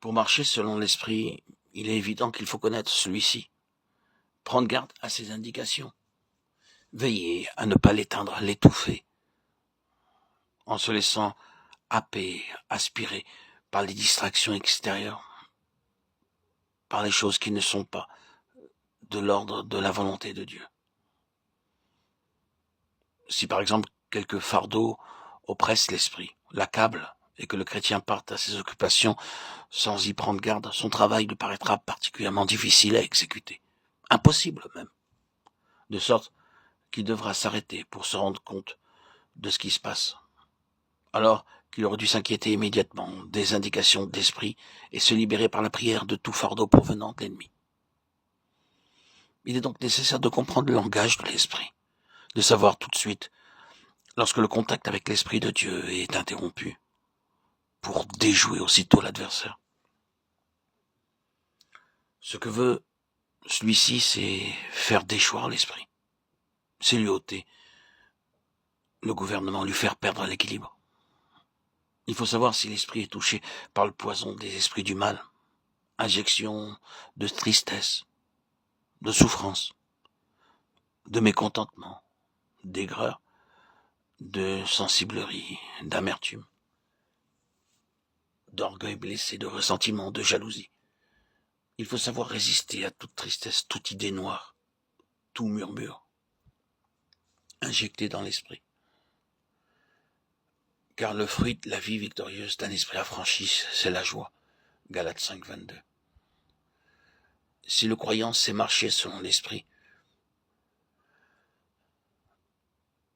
Pour marcher selon l'esprit, il est évident qu'il faut connaître celui-ci, prendre garde à ses indications, veiller à ne pas l'éteindre, l'étouffer, en se laissant happer, aspirer par les distractions extérieures, par les choses qui ne sont pas de l'ordre de la volonté de Dieu. Si par exemple quelques fardeaux oppressent l'esprit, l'accablent, et que le chrétien parte à ses occupations sans y prendre garde, son travail lui paraîtra particulièrement difficile à exécuter, impossible même, de sorte qu'il devra s'arrêter pour se rendre compte de ce qui se passe. Alors qu'il aurait dû s'inquiéter immédiatement des indications d'esprit et se libérer par la prière de tout fardeau provenant de l'ennemi. Il est donc nécessaire de comprendre le langage de l'esprit, de savoir tout de suite, lorsque le contact avec l'esprit de Dieu est interrompu, pour déjouer aussitôt l'adversaire. Ce que veut celui-ci, c'est faire déchoir l'esprit. C'est lui ôter le gouvernement, lui faire perdre l'équilibre. Il faut savoir si l'esprit est touché par le poison des esprits du mal, injection de tristesse, de souffrance, de mécontentement, d'aigreur, de sensiblerie, d'amertume, d'orgueil blessé, de ressentiment, de jalousie. Il faut savoir résister à toute tristesse, toute idée noire, tout murmure, injecté dans l'esprit. Car le fruit de la vie victorieuse d'un esprit affranchi, c'est la joie. Galates 5, 22. Si le croyant sait marcher selon l'esprit,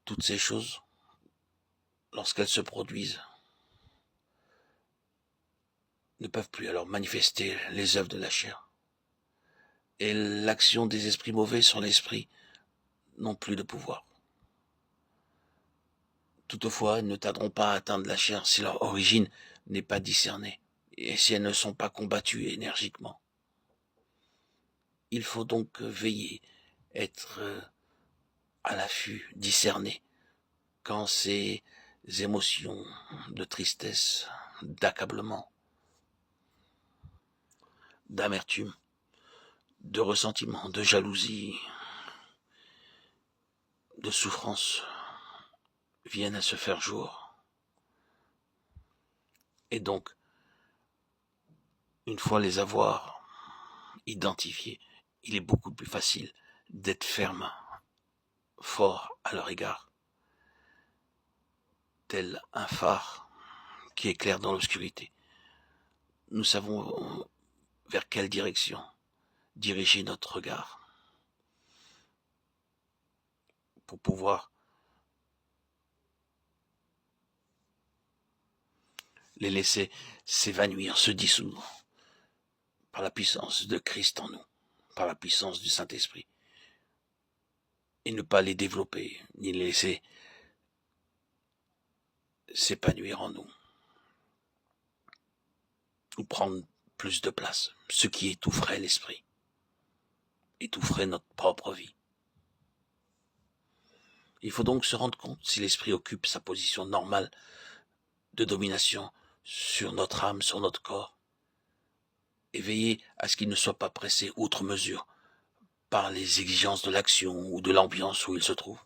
toutes ces choses, lorsqu'elles se produisent, ne peuvent plus alors manifester les œuvres de la chair. Et l'action des esprits mauvais sur l'esprit n'ont plus de pouvoir. Toutefois, elles ne tarderont pas à atteindre la chair si leur origine n'est pas discernée et si elles ne sont pas combattues énergiquement. Il faut donc veiller, être à l'affût, discerner quand ces émotions de tristesse, d'accablement, d'amertume, de ressentiment, de jalousie, de souffrance viennent à se faire jour. Et donc, une fois les avoir identifiés, il est beaucoup plus facile d'être ferme, fort à leur égard, tel un phare qui éclaire dans l'obscurité. Nous savons vers quelle direction diriger notre regard pour pouvoir les laisser s'évanouir, se dissoudre par la puissance de Christ en nous, par la puissance du Saint-Esprit, et ne pas les développer, ni les laisser s'épanouir en nous, ou prendre plus de place, ce qui étoufferait l'esprit, étoufferait notre propre vie. Il faut donc se rendre compte si l'esprit occupe sa position normale de domination sur notre âme, sur notre corps, et veiller à ce qu'il ne soit pas pressé outre mesure par les exigences de l'action ou de l'ambiance où il se trouve.